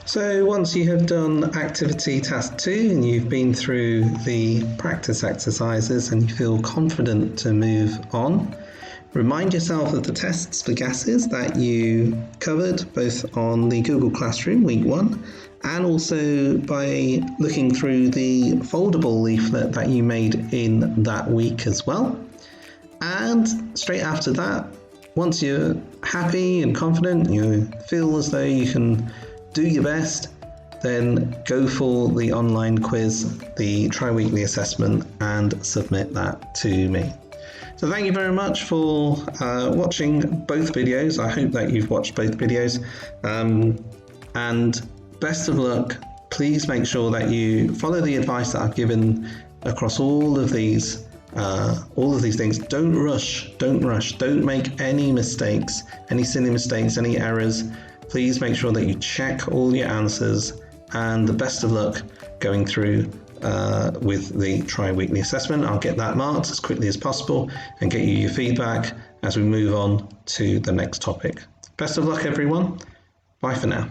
So once you have done activity task 2 and you've been through the practice exercises and you feel confident to move on, remind yourself of the tests for gases that you covered both on the Google Classroom week 1 and also by looking through the foldable leaflet that you made in that week as well. And straight after that, once you're happy and confident, you feel as though you can do your best, then go for the online quiz, the tri-weekly assessment, and submit that to me. So thank you very much for watching both videos. I hope that you've watched both videos. And best of luck. Please make sure that you follow the advice that I've given across all of these things. Don't rush, don't make any mistakes, any silly mistakes, any errors. Please make sure that you check all your answers, and the best of luck going through with the tri-weekly assessment. I'll get that marked as quickly as possible and get you your feedback as we move on to the next topic. Best of luck, everyone. Bye for now.